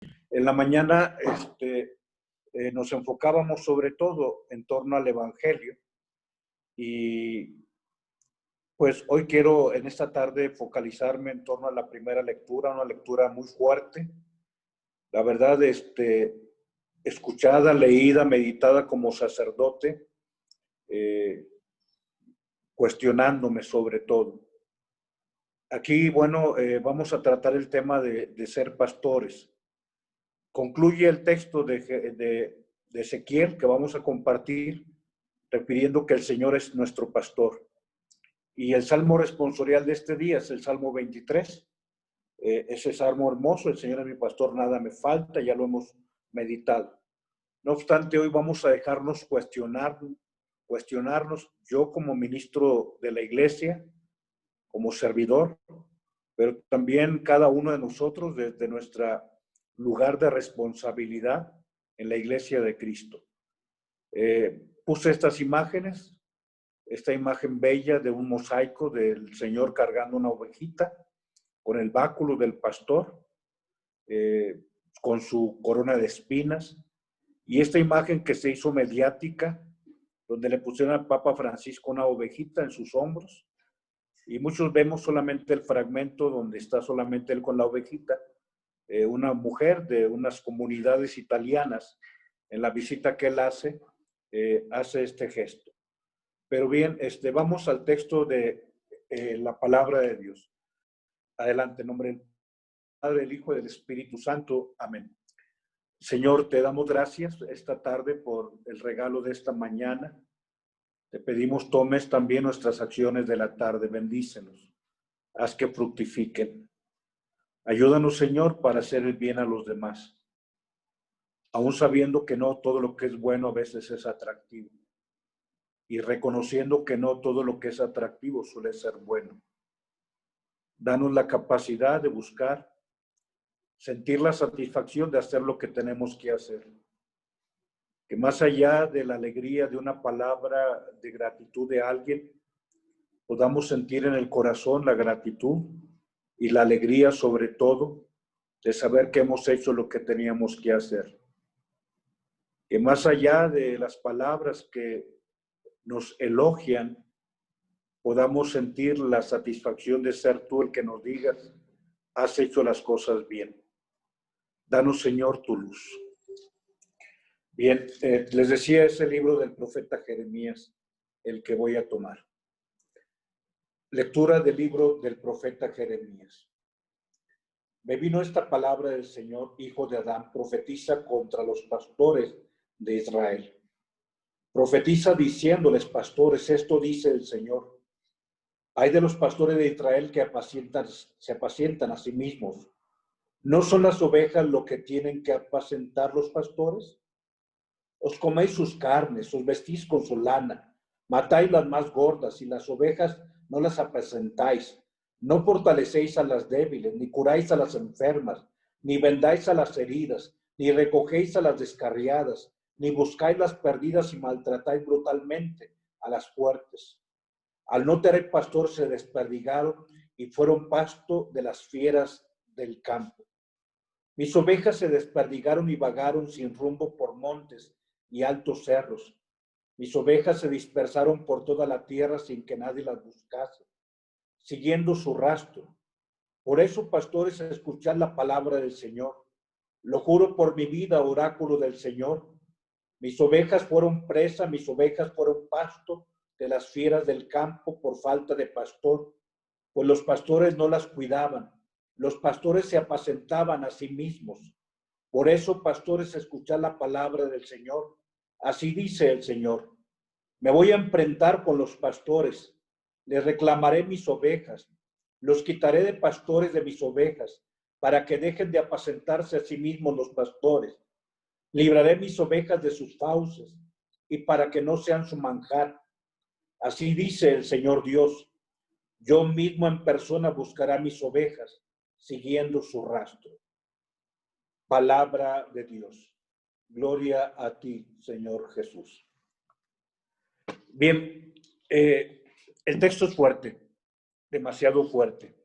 En la mañana nos enfocábamos sobre todo en torno al Evangelio y pues hoy quiero en esta tarde focalizarme en torno a la primera lectura, una lectura muy fuerte. La verdad, escuchada, leída, meditada como sacerdote, cuestionándome sobre todo. Aquí, bueno, vamos a tratar el tema de ser pastores. Concluye el texto de Ezequiel que vamos a compartir, refiriendo que el Señor es nuestro pastor. Y el salmo responsorial de este día es el Salmo 23. Ese salmo hermoso, el Señor es mi pastor, nada me falta, ya lo hemos meditado. No obstante, hoy vamos a dejarnos cuestionarnos, yo como ministro de la iglesia, como servidor, pero también cada uno de nosotros desde nuestro lugar de responsabilidad en la iglesia de Cristo. Puse estas imágenes, esta imagen bella de un mosaico del Señor cargando una ovejita con el báculo del pastor, con su corona de espinas, y esta imagen que se hizo mediática, donde le pusieron al Papa Francisco una ovejita en sus hombros, y muchos vemos solamente el fragmento donde está solamente él con la ovejita. Una mujer de unas comunidades italianas, en la visita que él hace este gesto. Pero bien, vamos al texto de la palabra de Dios. Adelante, en nombre del Padre, del Hijo y del Espíritu Santo. Amén. Señor, te damos gracias esta tarde por el regalo de esta mañana. Te pedimos tomes también nuestras acciones de la tarde, bendícenos, haz que fructifiquen. Ayúdanos, Señor, para hacer el bien a los demás, aún sabiendo que no todo lo que es bueno a veces es atractivo, y reconociendo que no todo lo que es atractivo suele ser bueno. Danos la capacidad de buscar, sentir la satisfacción de hacer lo que tenemos que hacer. Que más allá de la alegría de una palabra de gratitud de alguien, podamos sentir en el corazón la gratitud y la alegría sobre todo de saber que hemos hecho lo que teníamos que hacer. Que más allá de las palabras que nos elogian, podamos sentir la satisfacción de ser tú el que nos digas, has hecho las cosas bien. Danos, Señor, tu luz. Bien, les decía ese libro del profeta Jeremías, el que voy a tomar. Lectura del libro del profeta Jeremías. Me vino esta palabra del Señor, hijo de Adán, profetiza contra los pastores de Israel. Profetiza diciéndoles, pastores, esto dice el Señor. Hay de los pastores de Israel que se apacientan a sí mismos. ¿No son las ovejas lo que tienen que apacentar los pastores? Os coméis sus carnes, os vestís con su lana, matáis las más gordas y las ovejas no las apacentáis. No fortalecéis a las débiles, ni curáis a las enfermas, ni vendáis a las heridas, ni recogéis a las descarriadas, ni buscáis las perdidas y maltratáis brutalmente a las fuertes. Al no tener pastor se desperdigaron y fueron pasto de las fieras del campo. Mis ovejas se desperdigaron y vagaron sin rumbo por montes y altos cerros. Mis ovejas se dispersaron por toda la tierra sin que nadie las buscase, siguiendo su rastro. Por eso, pastores, escuchad la palabra del Señor. Lo juro por mi vida, oráculo del Señor. Mis ovejas fueron presa, mis ovejas fueron pasto de las fieras del campo por falta de pastor, pues los pastores no las cuidaban. Los pastores se apacentaban a sí mismos. Por eso, pastores, escuchad la palabra del Señor. Así dice el Señor. Me voy a enfrentar con los pastores. Les reclamaré mis ovejas. Los quitaré de pastores de mis ovejas, para que dejen de apacentarse a sí mismos los pastores. Libraré mis ovejas de sus fauces, y para que no sean su manjar. Así dice el Señor Dios. Yo mismo en persona buscaré a mis ovejas, siguiendo su rastro. Palabra de Dios. Gloria a ti, Señor Jesús. Bien, el texto es fuerte, demasiado fuerte,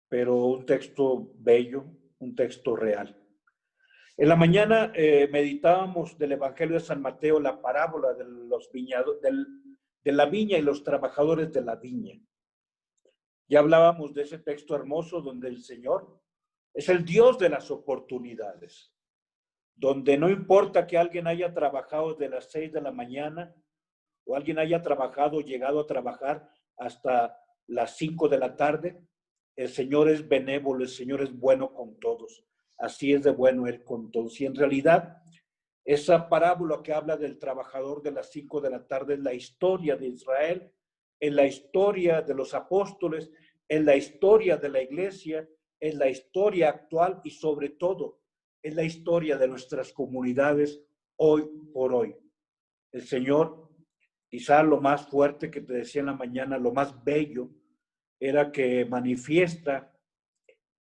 pero un texto bello, un texto real. En la mañana meditábamos del Evangelio de San Mateo la parábola de los de la viña y los trabajadores de la viña. Ya hablábamos de ese texto hermoso donde el Señor es el Dios de las oportunidades, donde no importa que alguien haya trabajado de las 6 de la mañana o alguien haya trabajado, llegado a trabajar hasta las 5 de la tarde, el Señor es benévolo, el Señor es bueno con todos. Así es de bueno Él con todos. Y en realidad, esa parábola que habla del trabajador de las 5 de la tarde es la historia de Israel, es la historia de los apóstoles, es la historia de la iglesia, es la historia actual y sobre todo es la historia de nuestras comunidades hoy por hoy. El Señor, quizá lo más fuerte que te decía en la mañana, lo más bello, era que manifiesta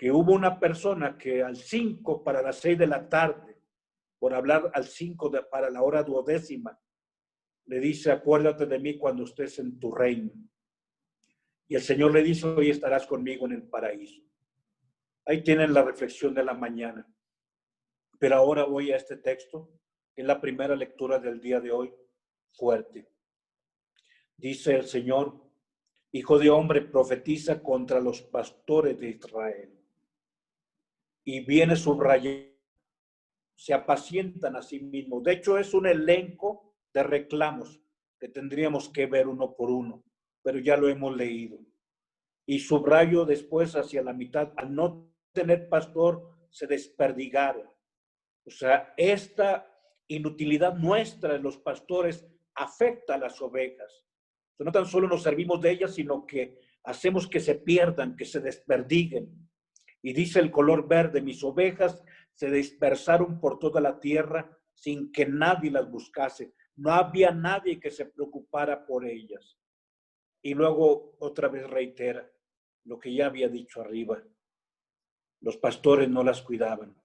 que hubo una persona que al 5 para las 6 de la tarde, por hablar al 5 para la hora 12ª, le dice, acuérdate de mí cuando estés en tu reino. Y el Señor le dice, hoy estarás conmigo en el paraíso. Ahí tienen la reflexión de la mañana. Pero ahora voy a este texto, que es la primera lectura del día de hoy, fuerte. Dice el Señor, Hijo de hombre, profetiza contra los pastores de Israel. Y viene subrayado, se apacientan a sí mismos. De hecho, es un elenco de reclamos que tendríamos que ver uno por uno, pero ya lo hemos leído. Y subrayo después hacia la mitad, al no tener pastor, se desperdigaron. O sea, esta inutilidad nuestra de los pastores afecta a las ovejas. Entonces, no tan solo nos servimos de ellas, sino que hacemos que se pierdan, que se desperdiguen. Y dice el color verde, mis ovejas se dispersaron por toda la tierra sin que nadie las buscase. No había nadie que se preocupara por ellas. Y luego otra vez reitera lo que ya había dicho arriba. Los pastores no las cuidaban.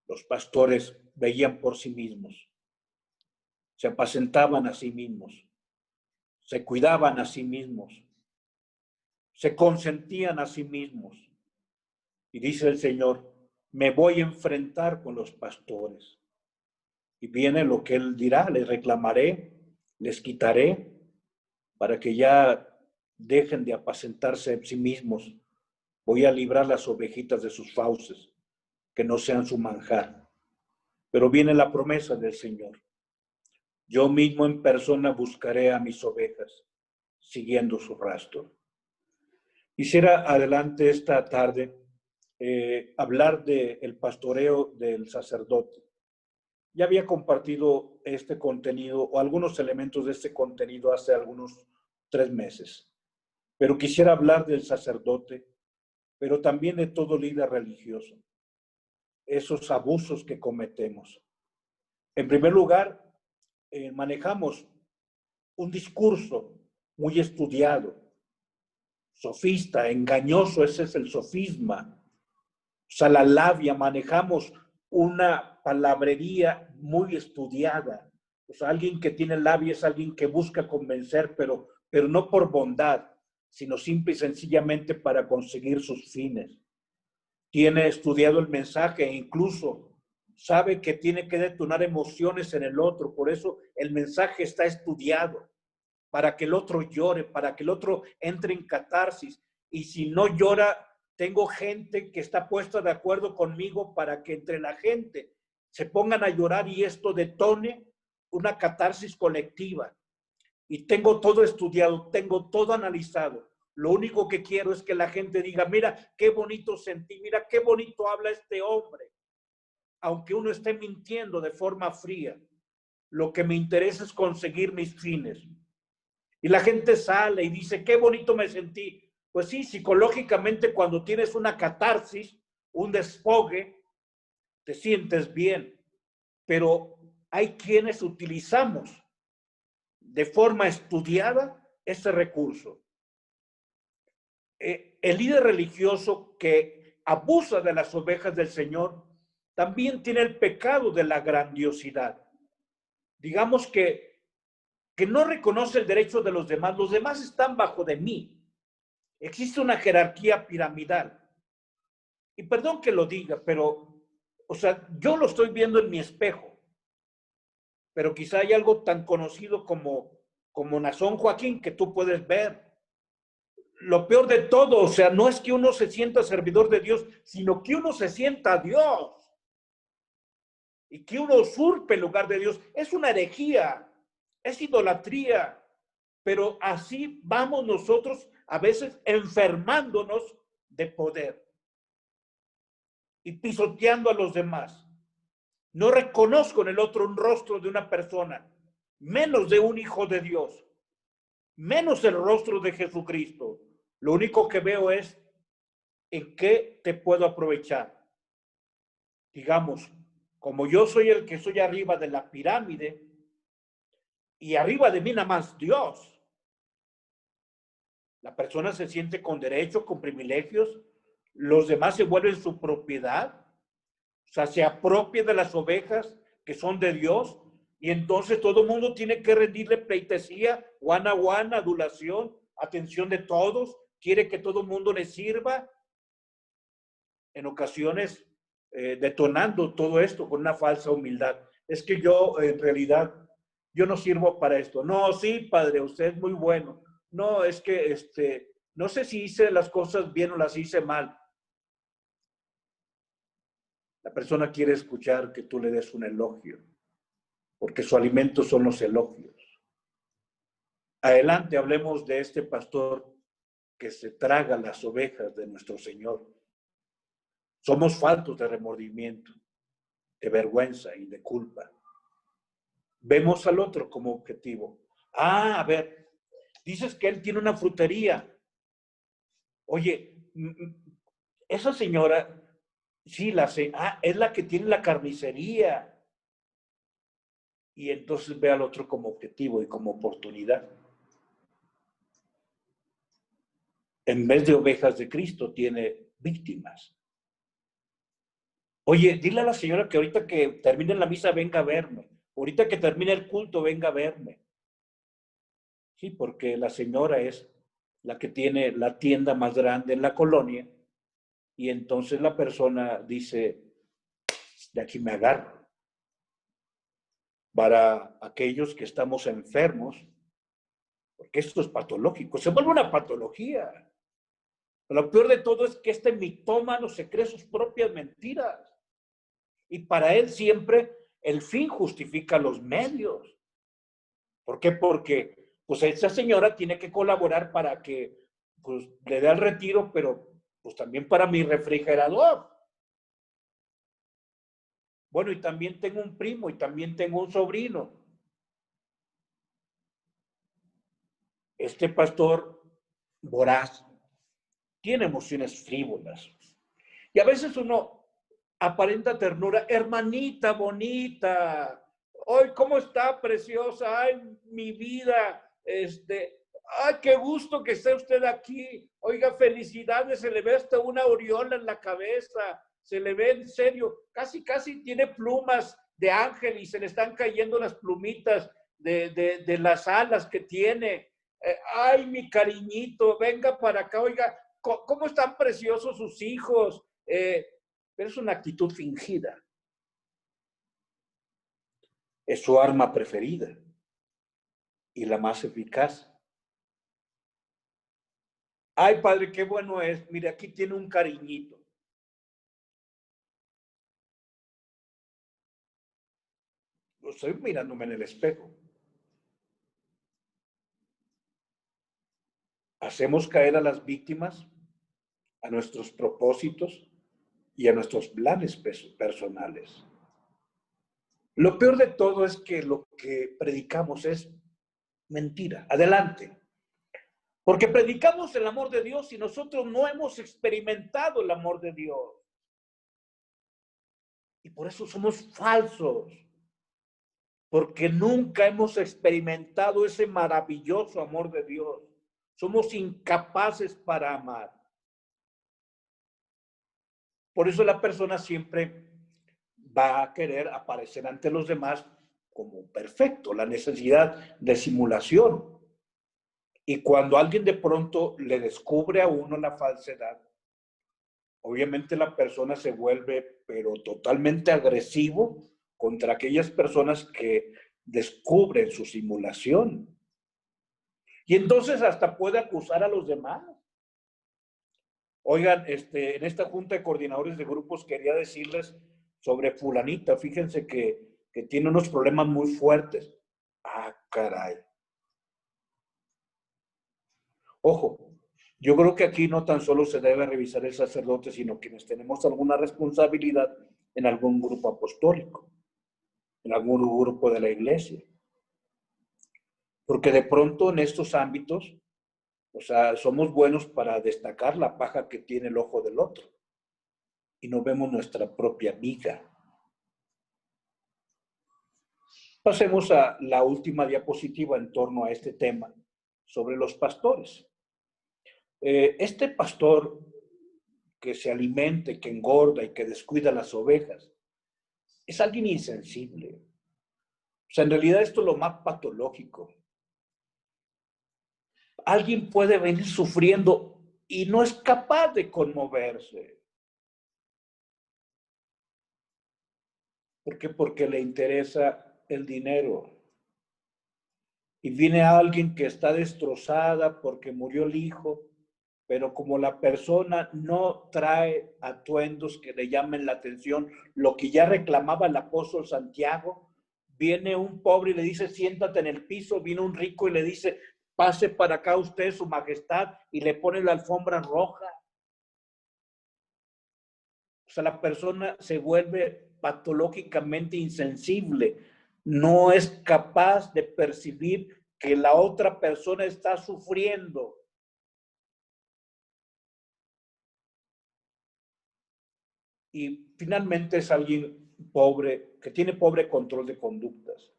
Los pastores veían por sí mismos. Se apacentaban a sí mismos. Se cuidaban a sí mismos. Se consentían a sí mismos. Y dice el Señor, me voy a enfrentar con los pastores. Y viene lo que Él dirá, les reclamaré, les quitaré, para que ya dejen de apacentarse a sí mismos. Voy a librar las ovejitas de sus fauces, que no sean su manjar. Pero viene la promesa del Señor. Yo mismo en persona buscaré a mis ovejas, siguiendo su rastro. Quisiera adelante esta tarde hablar del pastoreo del sacerdote. Ya había compartido este contenido o algunos elementos de este contenido hace algunos 3 meses, pero quisiera hablar del sacerdote, pero también de todo líder religioso, esos abusos que cometemos. En primer lugar, manejamos un discurso muy estudiado, sofista, engañoso, ese es el sofisma. O sea, la labia, manejamos una palabrería muy estudiada. O sea, alguien que tiene labia es alguien que busca convencer, pero no por bondad, sino simple y sencillamente para conseguir sus fines. Tiene estudiado el mensaje e incluso sabe que tiene que detonar emociones en el otro. Por eso el mensaje está estudiado, para que el otro llore, para que el otro entre en catarsis. Y si no llora, tengo gente que está puesta de acuerdo conmigo para que entre la gente se pongan a llorar y esto detone una catarsis colectiva. Y tengo todo estudiado, tengo todo analizado. Lo único que quiero es que la gente diga, mira qué bonito sentí, mira qué bonito habla este hombre. Aunque uno esté mintiendo de forma fría, lo que me interesa es conseguir mis fines. Y la gente sale y dice, qué bonito me sentí. Pues sí, psicológicamente cuando tienes una catarsis, un desfogue, te sientes bien. Pero hay quienes utilizamos de forma estudiada ese recurso. El líder religioso que abusa de las ovejas del Señor también tiene el pecado de la grandiosidad. Digamos que no reconoce el derecho de los demás están bajo de mí. Existe una jerarquía piramidal. Y perdón que lo diga, pero o sea, yo lo estoy viendo en mi espejo, pero quizá hay algo tan conocido como Nazón Joaquín que tú puedes ver. Lo peor de todo, o sea, no es que uno se sienta servidor de Dios, sino que uno se sienta Dios y que uno usurpe el lugar de Dios. Es una herejía, es idolatría, pero así vamos nosotros a veces enfermándonos de poder y pisoteando a los demás. No reconozco en el otro un rostro de una persona, menos de un hijo de Dios, menos el rostro de Jesucristo. Lo único que veo es en qué te puedo aprovechar. Digamos, como yo soy el que soy arriba de la pirámide y arriba de mí nada más Dios, la persona se siente con derecho, con privilegios, los demás se vuelven su propiedad, o sea, se apropia de las ovejas que son de Dios y entonces todo el mundo tiene que rendirle pleitesía, guana, adulación, atención de todos, quiere que todo el mundo le sirva, en ocasiones detonando todo esto con una falsa humildad. Es que yo, en realidad, yo no sirvo para esto. No, sí, padre, usted es muy bueno. No, es que, no sé si hice las cosas bien o las hice mal. La persona quiere escuchar que tú le des un elogio, porque su alimento son los elogios. Adelante, hablemos de este pastor que se traga las ovejas de nuestro Señor. Somos faltos de remordimiento, de vergüenza y de culpa. Vemos al otro como objetivo. A ver, dices que él tiene una frutería. Oye, esa señora, sí, es la que tiene la carnicería. Y entonces ve al otro como objetivo y como oportunidad. En vez de ovejas de Cristo, tiene víctimas. Oye, dile a la señora que ahorita que termine la misa venga a verme. Ahorita que termine el culto venga a verme. Sí, porque la señora es la que tiene la tienda más grande en la colonia y entonces la persona dice, de aquí me agarro. Para aquellos que estamos enfermos, porque esto es patológico, se vuelve una patología. Lo peor de todo es que este mitómano se cree sus propias mentiras y para él siempre el fin justifica los medios. ¿Por qué? Porque pues esa señora tiene que colaborar para que pues le dé el retiro, pero pues también para mi refrigerador. Bueno, y también tengo un primo y también tengo un sobrino. Este pastor voraz tiene emociones frívolas. Y a veces uno aparenta ternura, hermanita bonita, ¡ay, cómo está preciosa! ¡Ay, mi vida! ¡Ay, qué gusto que esté usted aquí! Oiga, felicidades, se le ve hasta una aureola en la cabeza, se le ve en serio, casi tiene plumas de ángel y se le están cayendo las plumitas de las alas que tiene. ¡Ay, mi cariñito! Venga para acá, oiga, ¿cómo están preciosos sus hijos? Pero es una actitud fingida. Es su arma preferida y la más eficaz. Ay, padre, qué bueno es. Mire, aquí tiene un cariñito. Lo estoy mirándome en el espejo. Hacemos caer a las víctimas, a nuestros propósitos y a nuestros planes personales. Lo peor de todo es que lo que predicamos es mentira. Adelante. Porque predicamos el amor de Dios y nosotros no hemos experimentado el amor de Dios. Y por eso somos falsos. Porque nunca hemos experimentado ese maravilloso amor de Dios. Somos incapaces para amar. Por eso la persona siempre va a querer aparecer ante los demás como perfecto, la necesidad de simulación. Y cuando alguien de pronto le descubre a uno la falsedad, obviamente la persona se vuelve, pero totalmente agresivo contra aquellas personas que descubren su simulación. Y entonces hasta puede acusar a los demás. Oigan, en esta junta de coordinadores de grupos quería decirles sobre fulanita. Fíjense que tiene unos problemas muy fuertes. Ah, caray. Ojo, yo creo que aquí no tan solo se debe revisar el sacerdote, sino quienes tenemos alguna responsabilidad en algún grupo apostólico, en algún grupo de la iglesia. Porque de pronto en estos ámbitos, o sea, somos buenos para destacar la paja que tiene el ojo del otro y no vemos nuestra propia viga. Pasemos a la última diapositiva en torno a este tema sobre los pastores. Este pastor que se alimente, que engorda y que descuida las ovejas, es alguien insensible. O sea, en realidad esto es lo más patológico. Alguien puede venir sufriendo y no es capaz de conmoverse. ¿Por qué? Porque le interesa el dinero. Y viene alguien que está destrozada porque murió el hijo, pero como la persona no trae atuendos que le llamen la atención, lo que ya reclamaba el apóstol Santiago, viene un pobre y le dice, siéntate en el piso, viene un rico y le dice, pase para acá usted, su majestad, y le pone la alfombra roja. O sea, la persona se vuelve patológicamente insensible, no es capaz de percibir que la otra persona está sufriendo. Y finalmente es alguien pobre, que tiene pobre control de conductas.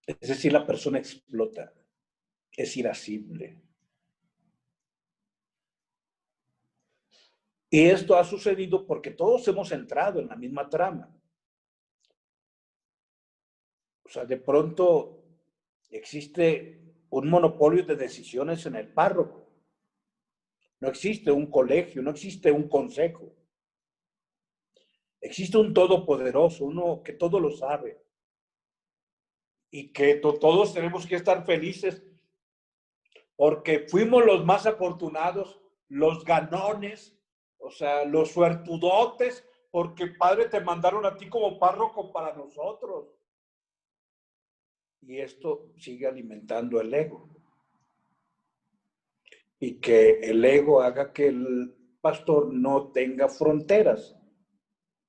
Es decir, la persona explota, es irascible. Y esto ha sucedido porque todos hemos entrado en la misma trama. O sea, de pronto existe un monopolio de decisiones en el párroco. No existe un colegio, no existe un consejo. Existe un todopoderoso, uno que todo lo sabe. Y que todos tenemos que estar felices porque fuimos los más afortunados, los ganones, o sea, los suertudotes, porque Padre te mandaron a ti como párroco para nosotros. Y esto sigue alimentando el ego. Y que el ego haga que el pastor no tenga fronteras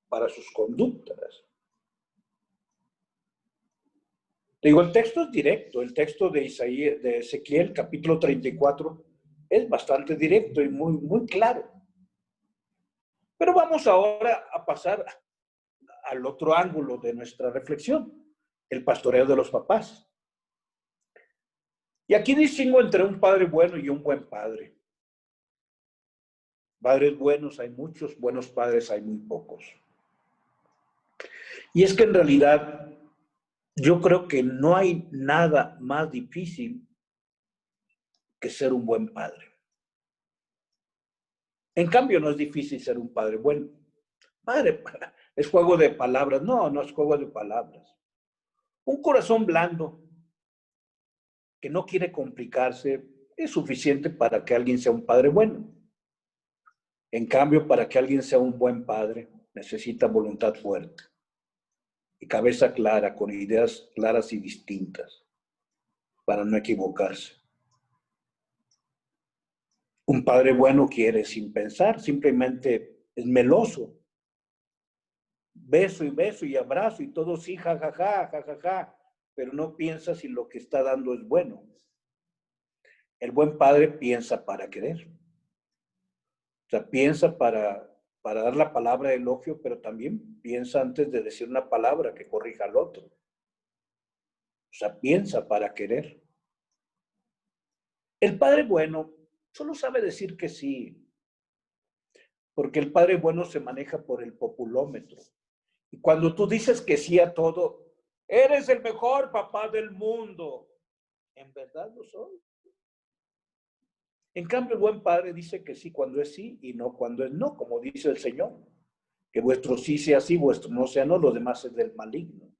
para sus conductas. Digo, el texto es directo, el texto de Isaías, de Ezequiel, capítulo 34, es bastante directo y muy claro. Pero vamos ahora a pasar al otro ángulo de nuestra reflexión, el pastoreo de los papás. Y aquí distingo entre un padre bueno y un buen padre. Padres buenos hay muchos, buenos padres hay muy pocos. Y es que en realidad yo creo que no hay nada más difícil que ser un buen padre. En cambio, no es difícil ser un padre bueno. Padre, es juego de palabras. No, no es juego de palabras. Un corazón blando que no quiere complicarse es suficiente para que alguien sea un padre bueno. En cambio, para que alguien sea un buen padre, necesita voluntad fuerte y cabeza clara, con ideas claras y distintas, para no equivocarse. Un padre bueno quiere sin pensar, simplemente es meloso. Beso y abrazo y todo sí, jajaja, jajaja, pero no piensa si lo que está dando es bueno. El buen padre piensa para querer. O sea, piensa para dar la palabra de elogio, pero también piensa antes de decir una palabra que corrija al otro. O sea, piensa para querer. El padre bueno solo sabe decir que sí, porque el padre bueno se maneja por el populómetro. Y cuando tú dices que sí a todo, eres el mejor papá del mundo. ¿En verdad lo soy? En cambio, el buen padre dice que sí cuando es sí y no cuando es no, como dice el Señor. Que vuestro sí sea sí, vuestro no sea no, lo demás es del maligno.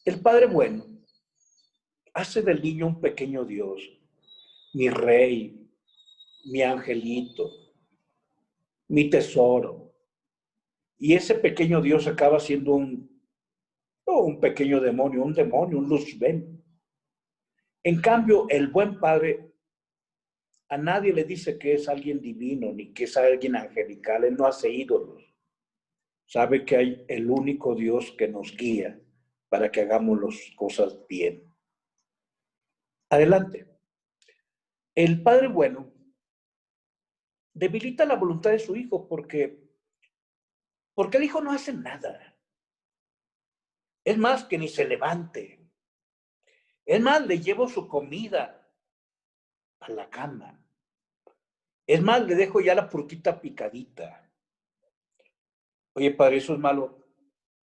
El Padre bueno hace del niño un pequeño Dios, mi rey, mi angelito, mi tesoro. Y ese pequeño Dios acaba siendo un pequeño demonio, un Luzbén. En cambio, el buen padre a nadie le dice que es alguien divino ni que es alguien angelical. Él no hace ídolos. Sabe que hay el único Dios que nos guía para que hagamos las cosas bien. Adelante. El padre bueno debilita la voluntad de su hijo porque el hijo no hace nada. Es más, que ni se levante. Es más, le llevo su comida a la cama. Es más, le dejo ya la frutita picadita. Oye, padre, eso es malo.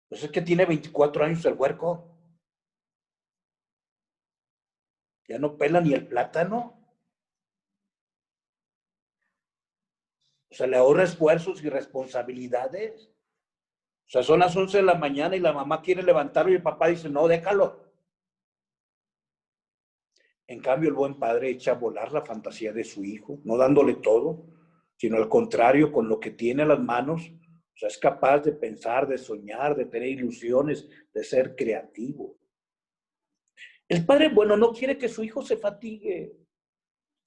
Pues es que tiene 24 años el huerco. Ya no pela ni el plátano. O sea, le ahorra esfuerzos y responsabilidades. O sea, son las 11 de la mañana y la mamá quiere levantarlo y el papá dice, no, déjalo. En cambio, el buen padre echa a volar la fantasía de su hijo, no dándole todo, sino al contrario, con lo que tiene a las manos. O sea, es capaz de pensar, de soñar, de tener ilusiones, de ser creativo. El padre, bueno, no quiere que su hijo se fatigue.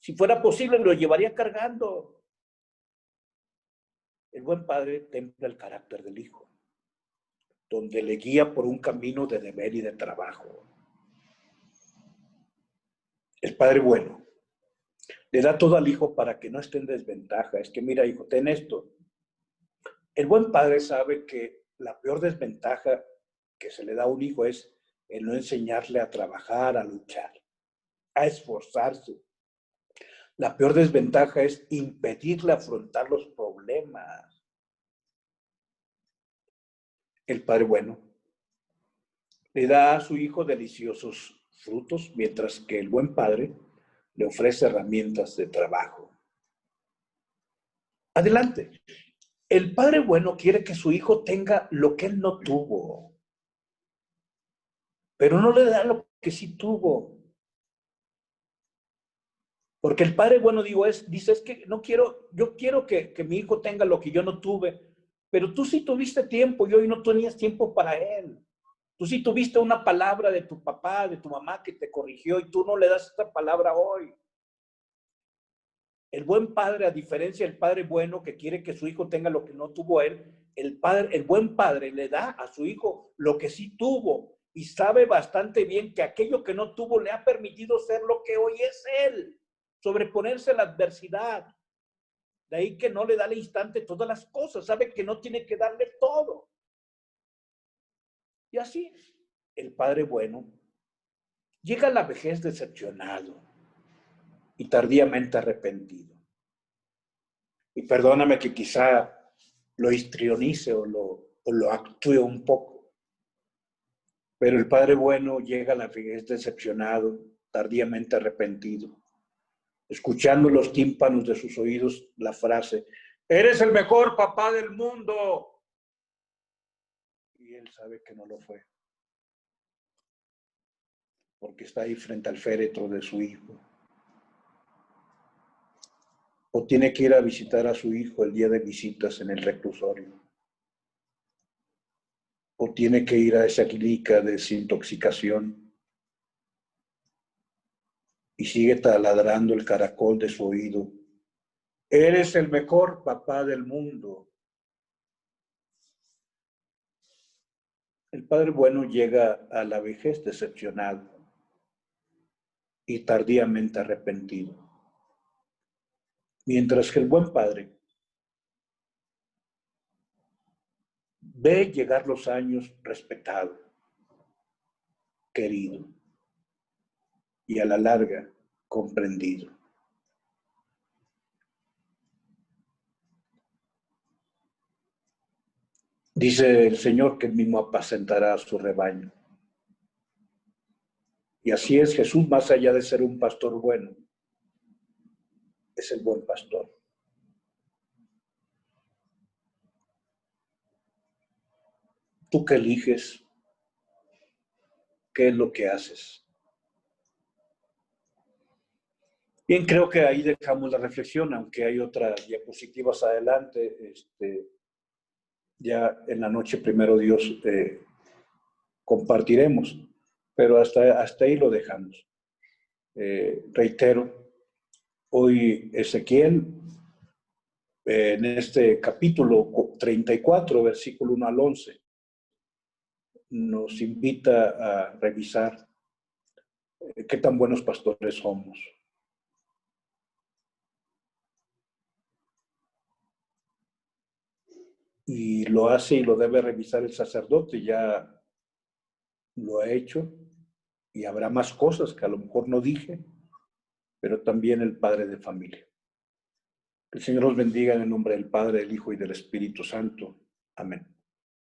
Si fuera posible, lo llevaría cargando. El buen padre templa el carácter del hijo, donde le guía por un camino de deber y de trabajo. El padre bueno le da todo al hijo para que no esté en desventaja. Es que mira, hijo, ten esto. El buen padre sabe que la peor desventaja que se le da a un hijo es el no enseñarle a trabajar, a luchar, a esforzarse. La peor desventaja es impedirle afrontar los problemas. El padre bueno le da a su hijo deliciosos frutos, mientras que el buen padre le ofrece herramientas de trabajo. Adelante. El padre bueno quiere que su hijo tenga lo que él no tuvo, pero no le da lo que sí tuvo. Porque el padre bueno, dice, es que no quiero, yo quiero que mi hijo tenga lo que yo no tuve, pero tú sí tuviste tiempo y hoy no tenías tiempo para él. Tú sí tuviste una palabra de tu papá, de tu mamá que te corrigió y tú no le das esta palabra hoy. El buen padre, a diferencia del padre bueno que quiere que su hijo tenga lo que no tuvo él, el buen padre le da a su hijo lo que sí tuvo y sabe bastante bien que aquello que no tuvo le ha permitido ser lo que hoy es él, sobreponerse a la adversidad. De ahí que no le da al instante todas las cosas, sabe que no tiene que darle todo. Y así, el padre bueno llega a la vejez decepcionado y tardíamente arrepentido. Y perdóname que quizá lo histrionice o lo actúe un poco, pero el padre bueno llega a la vejez decepcionado, tardíamente arrepentido, escuchando los tímpanos de sus oídos la frase, eres el mejor papá del mundo. Y él sabe que no lo fue, porque está ahí frente al féretro de su hijo. O tiene que ir a visitar a su hijo el día de visitas en el reclusorio. O tiene que ir a esa clínica de desintoxicación y sigue taladrando el caracol de su oído. Eres el mejor papá del mundo. El padre bueno llega a la vejez decepcionado y tardíamente arrepentido. Mientras que el buen padre ve llegar los años respetado, querido y a la larga comprendido. Dice el Señor que él mismo apacentará a su rebaño. Y así es Jesús, más allá de ser un pastor bueno, es el buen pastor. ¿Tú qué eliges? ¿Qué es lo que haces? Bien, creo que ahí dejamos la reflexión, aunque hay otras diapositivas adelante. Ya en la noche, primero Dios, compartiremos, pero hasta ahí lo dejamos. Reitero, hoy Ezequiel, en este capítulo 34, versículo 1 al 11, nos invita a revisar qué tan buenos pastores somos. Y lo hace y lo debe revisar el sacerdote, ya lo ha hecho, y habrá más cosas que a lo mejor no dije, pero también el padre de familia. Que el Señor los bendiga en el nombre del Padre, del Hijo y del Espíritu Santo. Amén.